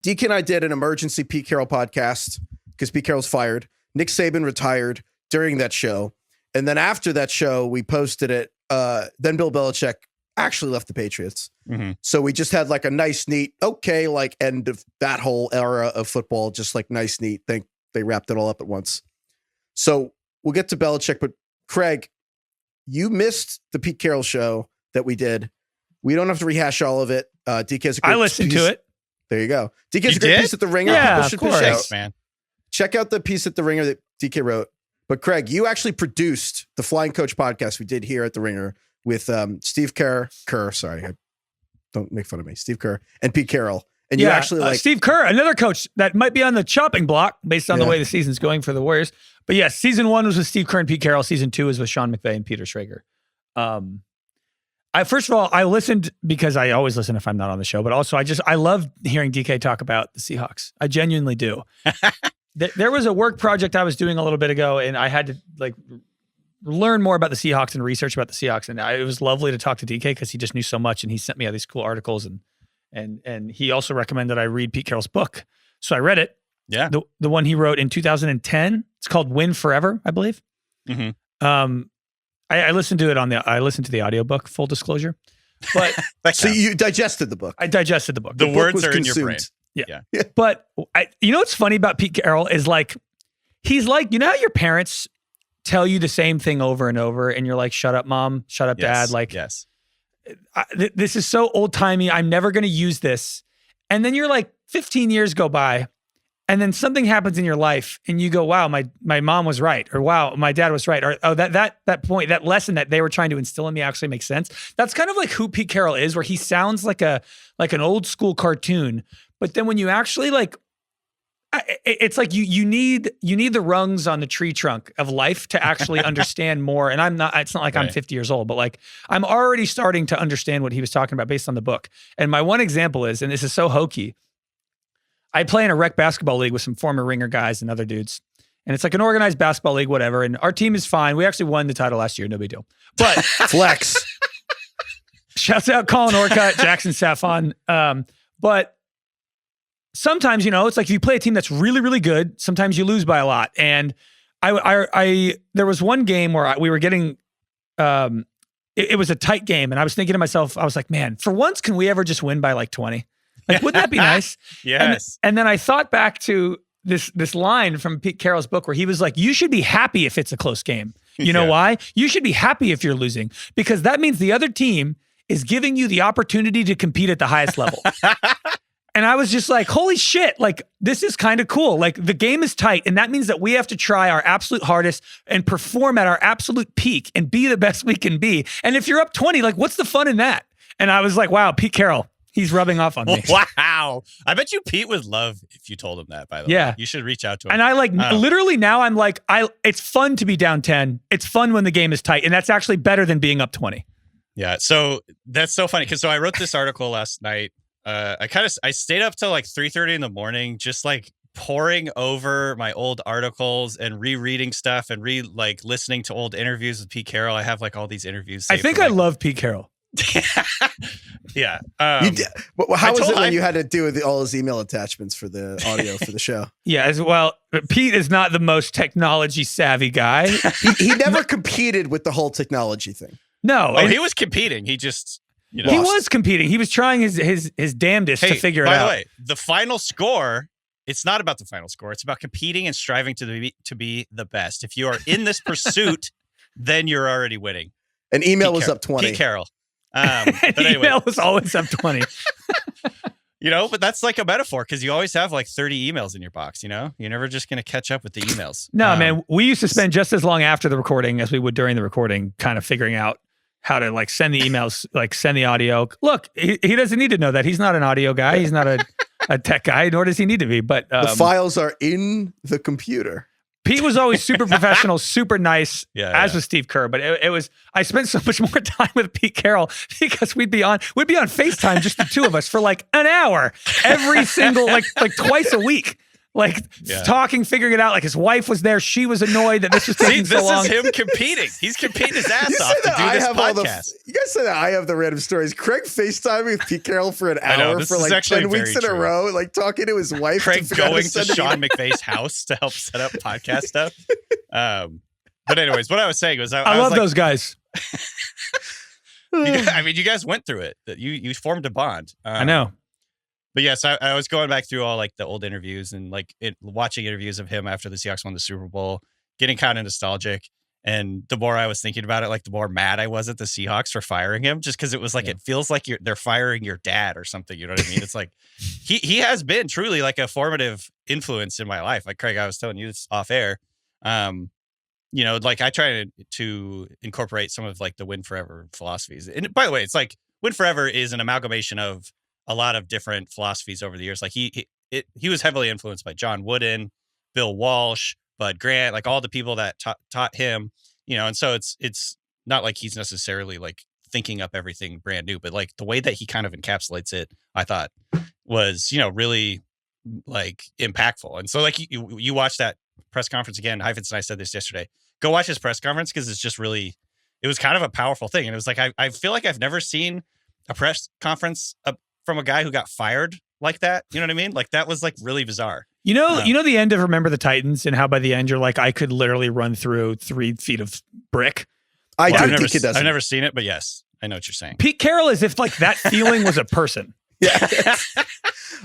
DK and I did an emergency Pete Carroll podcast because Pete Carroll's fired. Nick Saban retired during that show. And then after that show, we posted it. Then Bill Belichick actually left the Patriots. Mm-hmm. So we just had like a nice, neat, like end of that whole era of football. Just like nice, neat. Think they wrapped it all up at once. So we'll get to Belichick. But Craig, you missed the Pete Carroll show that we did. We don't have to rehash all of it. DK has a great I listened to it. There you go. DK has a great piece at The Ringer. Yeah, of course. Thanks, man. Check out the piece at The Ringer that DK wrote. But Craig, you actually produced the Flying Coach podcast we did here at The Ringer with Steve Kerr. Sorry, don't make fun of me. Steve Kerr and Pete Carroll. And you actually Steve Kerr, another coach that might be on the chopping block based on the way the season's going for the Warriors. But yes, season 1 was with Steve Kerr and Pete Carroll. Season 2 is with Sean McVay and Peter Schrager. First of all, I listened because I always listen if I'm not on the show, but also I love hearing DK talk about the Seahawks. I genuinely do. There was a work project I was doing a little bit ago, and I had to like learn more about the Seahawks and research about the Seahawks. And it was lovely to talk to DK because he just knew so much, and he sent me all these cool articles, and he also recommended I read Pete Carroll's book. So I read it. Yeah, the one he wrote in 2010. It's called Win Forever, I believe. Mm-hmm. I listened to it I listened to the audiobook, full disclosure. But so you digested the book. I digested the book. The words was are consumed. in your brain. Yeah. But you know what's funny about Pete Carroll is like, he's like, you know how your parents tell you the same thing over and over and you're like, shut up, mom, shut up, dad. Like, yes, this is so old timey. I'm never going to use this. And then you're like 15 years go by and then something happens in your life and you go, wow, my mom was right. Or wow, my dad was right. Or, oh, that point, that lesson that they were trying to instill in me actually makes sense. That's kind of like who Pete Carroll is, where he sounds like an old school cartoon. But then when you actually like, it's like you need the rungs on the tree trunk of life to actually understand more. And it's not like I'm 50 years old, but like I'm already starting to understand what he was talking about based on the book. And my one example is, and this is so hokey, I play in a rec basketball league with some former Ringer guys and other dudes. And it's like an organized basketball league, whatever. And our team is fine. We actually won the title last year. No big deal. But flex. Shouts out Colin Orcutt, Jackson Saffon. But sometimes, it's like if you play a team that's really, really good, sometimes you lose by a lot. And there was one game where we were getting, it was a tight game. And I was thinking to myself, I was like, man, for once, can we ever just win by like 20? Like, wouldn't that be nice? Yes. And then I thought back to this line from Pete Carroll's book where he was like, you should be happy if it's a close game. You know why? You should be happy if you're losing, because that means the other team is giving you the opportunity to compete at the highest level. And I was just like, holy shit, like, this is kind of cool. Like, the game is tight, and that means that we have to try our absolute hardest and perform at our absolute peak and be the best we can be. And if you're up 20, like, what's the fun in that? And I was like, wow, Pete Carroll, he's rubbing off on me. Wow. I bet you Pete would love if you told him that, by the way. You should reach out to him. And I like, literally now I'm like, it's fun to be down 10. It's fun when the game is tight. And that's actually better than being up 20. Yeah. So that's so funny. Cause I wrote this article last night. I stayed up till like 3:30 in the morning, just like poring over my old articles and rereading stuff and listening to old interviews with Pete Carroll. I have like all these interviews. I think I love Pete Carroll. Yeah. How was it when you had to do with all his email attachments for the audio for the show? Yeah, as well. Pete is not the most technology savvy guy. He never competed with the whole technology thing. No. He was competing. He just, he was competing. He was trying his damnedest to figure it out. By the way, the final score, it's not about the final score. It's about competing and striving to be the best. If you are in this pursuit, then you're already winning. And email was up 20. Pete Carroll. But anyway. Email was always up 20. But that's like a metaphor because you always have like 30 emails in your box, You're never just going to catch up with the emails. No, man, we used to spend just as long after the recording as we would during the recording kind of figuring out how to like send the emails, like send the audio. Look, he doesn't need to know that. He's not an audio guy. He's not a tech guy, nor does he need to be. But the files are in the computer. Pete was always super professional, super nice, as was Steve Kerr. But it was, I spent so much more time with Pete Carroll because we'd be on FaceTime, just the two of us for like an hour every single, like twice a week. like talking, figuring it out. Like his wife was there. She was annoyed that this was taking so long. This is him competing. He's competing his ass off to do this podcast. You guys say that I have the random stories. Craig FaceTimed me with Pete Carroll for an hour for like 10 weeks in a row, like talking to his wife. Craig going to Sean McVay's house to help set up podcast stuff. But anyways, what I was saying was I love those guys. You guys went through it. You formed a bond. I know. But yes, I was going back through all like the old interviews and like watching interviews of him after the Seahawks won the Super Bowl, getting kind of nostalgic. And the more I was thinking about it, like the more mad I was at the Seahawks for firing him, just because it was like it feels like they're firing your dad or something. You know what I mean? It's like he has been truly like a formative influence in my life. Like Craig, I was telling you this off air. Like I try to incorporate some of like the win forever philosophies. And by the way, it's like win forever is an amalgamation of a lot of different philosophies over the years. Like he was heavily influenced by John Wooden, Bill Walsh, Bud Grant, like all the people that taught him, and so it's not like he's necessarily like thinking up everything brand new, but like the way that he kind of encapsulates it, I thought was, really like impactful. And so like you watch that press conference again. Heifetz and I said this yesterday. Go watch his press conference because it's just really, it was kind of a powerful thing. And it was like, I feel like I've never seen a press conference from a guy who got fired like that. You know what I mean? Like that was like really bizarre. You know the end of Remember the Titans and how by the end you're like, I could literally run through 3 feet of brick. I've never seen it, but yes, I know what you're saying. Pete Carroll is if like that feeling was a person. Yeah,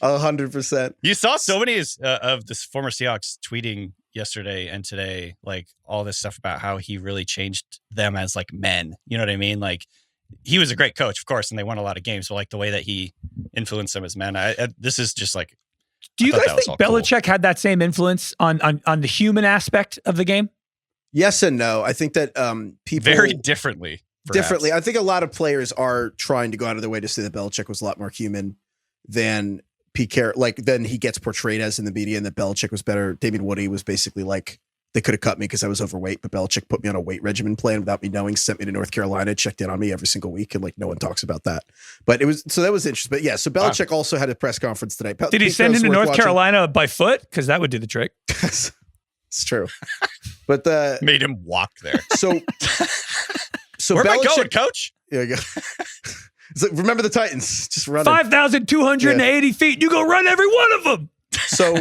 100%. You saw so many of the former Seahawks tweeting yesterday and today, like all this stuff about how he really changed them as like men. You know what I mean? Like he was a great coach, of course, and they won a lot of games. But like the way that he influenced them as men, this is just like. Do you guys think Belichick had that same influence on the human aspect of the game? Yes and no. I think that people very differently. Perhaps. I think a lot of players are trying to go out of their way to say that Belichick was a lot more human than Pete Carroll, like than he gets portrayed as in the media, and that Belichick was better. David Woody was basically like, they could have cut me because I was overweight, but Belichick put me on a weight regimen plan without me knowing, sent me to North Carolina, checked in on me every single week, and like no one talks about that. But that was interesting. But yeah, so Belichick also had a press conference today. Did he send him to North Carolina by foot? Because that would do the trick. It's true. But made him walk there. So where am Belichick, I going, coach? There you go. It's like, remember the Titans, just running 5,280 feet. You go run every one of them. So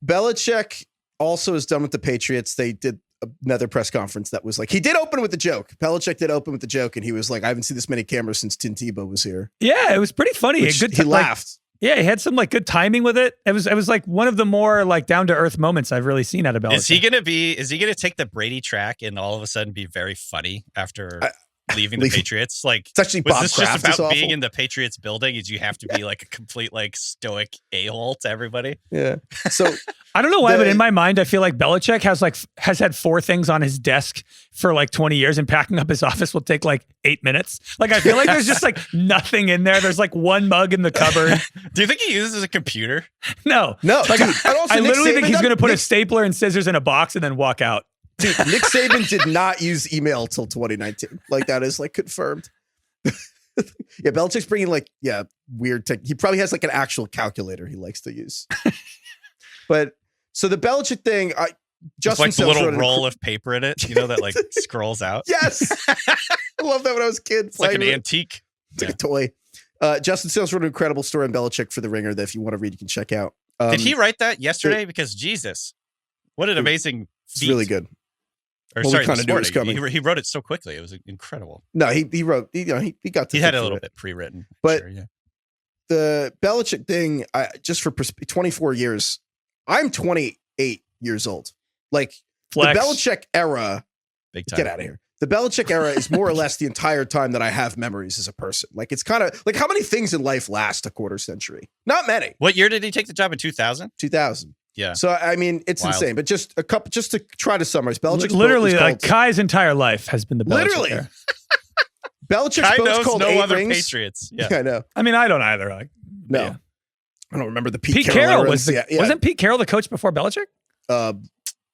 Belichick also is done with the Patriots. They did another press conference that was like, he did open with a joke. Belichick did open with the joke, and he was like, I haven't seen this many cameras since Tim Tebow was here. Yeah, it was pretty funny. He laughed. Yeah, he had some like good timing with it. It was like one of the more like down to earth moments I've really seen out of Belichick. Is he gonna take the Brady track and all of a sudden be very funny after leaving the Patriots? Like, it's actually Bob was this Kraft just about being in the Patriots building? Is you have to be like a complete like stoic a-hole to everybody? Yeah. So I don't know why, but in my mind, I feel like Belichick has had 4 things on his desk for like 20 years, and packing up his office will take like 8 minutes. Like I feel like there's just like nothing in there. There's like one mug in the cupboard. Do you think he uses a computer? No. Like, dude, I literally think he's going to put a stapler and scissors in a box and then walk out. Dude, Nick Saban did not use email till 2019. Like that is like confirmed. Yeah, Belichick's bringing like weird tech. He probably has like an actual calculator he likes to use. But so the Belichick thing, Justin like the little roll of paper in it, that like scrolls out. Yes, I love that when I was a kid. It's like an antique. It's like a toy. Justin Sales wrote an incredible story on Belichick for The Ringer that if you want to read, you can check out. Did he write that yesterday? Because Jesus, what an amazing feat. It's really good. Or sorry, this morning. He wrote it so quickly. It was incredible. No, he wrote. He got to. He had a little bit pre-written, but the Belichick thing. Just for 24 years, I'm 28 years old. Like Flex. The Belichick era. Big time. Get out of here. The Belichick era is more or less the entire time that I have memories as a person. Like it's kind of like how many things in life last a quarter century? Not many. What year did he take the job in 2000? 2000. Yeah. So I mean, it's insane. But just to try to summarize, Belichick's literally like Kai's entire life has been the Belichick era. Belichick's boat's called no 8 other rings. Patriots. Yeah, I know. I mean, I don't either. Like, no, yeah. I don't remember the Pete Carroll era. Wasn't Pete Carroll the coach before Belichick? I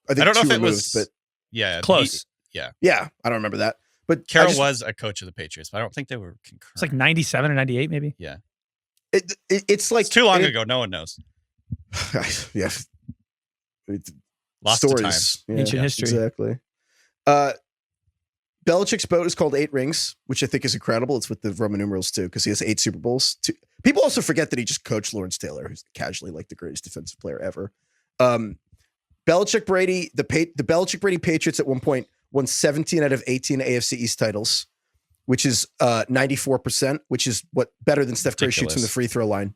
think I don't know if it removed, was, but close. Yeah, I don't remember that. But Carroll was a coach of the Patriots, but I don't think they were concurrent. It's like 97 or 98, maybe. Yeah. It's like too long ago. No one knows. Yeah. Lost to time. Ancient history. Exactly. Belichick's boat is called 8 Rings, which I think is incredible. It's with the Roman numerals too, because he has 8 Super Bowls. People also forget that he just coached Lawrence Taylor, who's casually like the greatest defensive player ever. Belichick Brady, the Belichick Brady Patriots at one point won 17 out of 18 AFC East titles, which is 94%, which is better than Steph Curry shoots from the free throw line.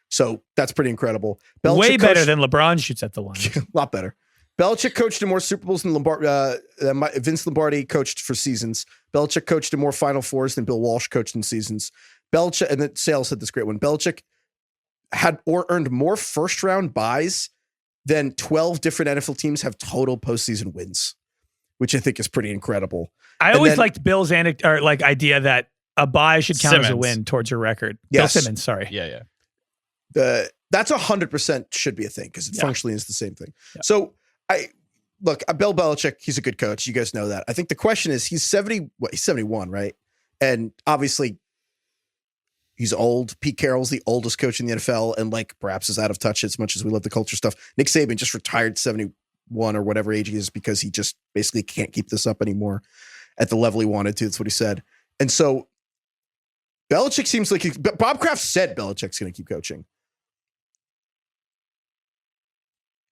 So that's pretty incredible. Belichick Way better than LeBron shoots at the line. A lot better. Belichick coached in more Super Bowls than Vince Lombardi coached for seasons. Belichick coached in more Final Fours than Bill Walsh coached in seasons. Belichick, and then Sales had this great one. Belichick had earned more first round buys than 12 different NFL teams have total postseason wins, which I think is pretty incredible. I always liked Bill's idea that a buy should count as a win towards your record. Yes. Bill Simmons, sorry. Yeah. That's 100% should be a thing because it functionally is the same thing. Yeah. So Bill Belichick, he's a good coach. You guys know that. I think the question is, he's 71, right? And obviously he's old. Pete Carroll's the oldest coach in the NFL and perhaps is out of touch as much as we love the culture stuff. Nick Saban just retired 71 or whatever age he is because he just basically can't keep this up anymore at the level he wanted to. That's what he said. And so Belichick seems like Bob Kraft said Belichick's going to keep coaching.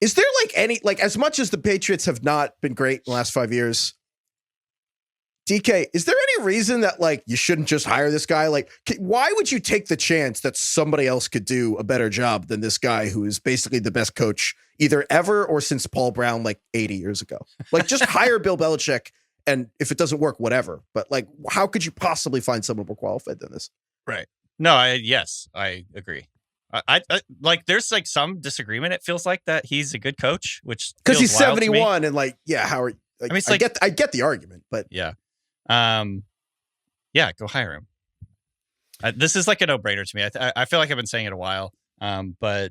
Is there as much as the Patriots have not been great in the last 5 years, DK, is there any reason that you shouldn't just hire this guy? Why would you take the chance that somebody else could do a better job than this guy who is basically the best coach either ever or since Paul Brown 80 years ago? Just hire Bill Belichick, and if it doesn't work, whatever. But how could you possibly find someone more qualified than this? Right. No, I agree. I there's some disagreement. It feels like that he's a good coach, which because he's 71 and how are I get the argument, but go hire him. This is a no-brainer to me. I feel like I've been saying it a while, but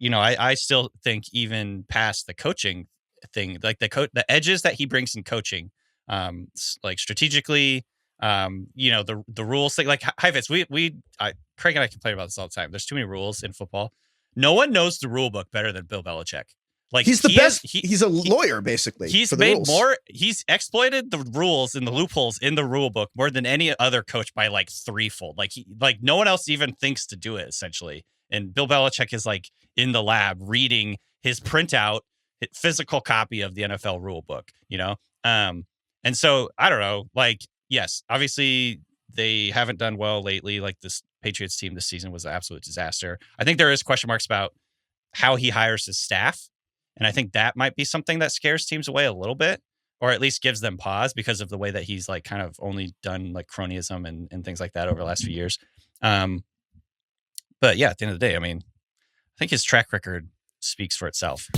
I still think even past the coaching thing, the edges that he brings in coaching, strategically. The rules like Heifetz, Craig and I complain about this all the time. There's too many rules in football. No one knows the rule book better than Bill Belichick. He's the best. He's a lawyer, basically. He's made more. He's exploited the rules and the loopholes in the rule book more than any other coach by threefold. No one else even thinks to do it essentially. And Bill Belichick is in the lab reading his printout, physical copy of the NFL rule book. And so I don't know. Yes, obviously they haven't done well lately. This Patriots team this season was an absolute disaster. I think there is question marks about how he hires his staff. And I think that might be something that scares teams away a little bit, or at least gives them pause because of the way that he's kind of only done cronyism and things like that over the last few years. But yeah, at the end of the day, I think his track record speaks for itself.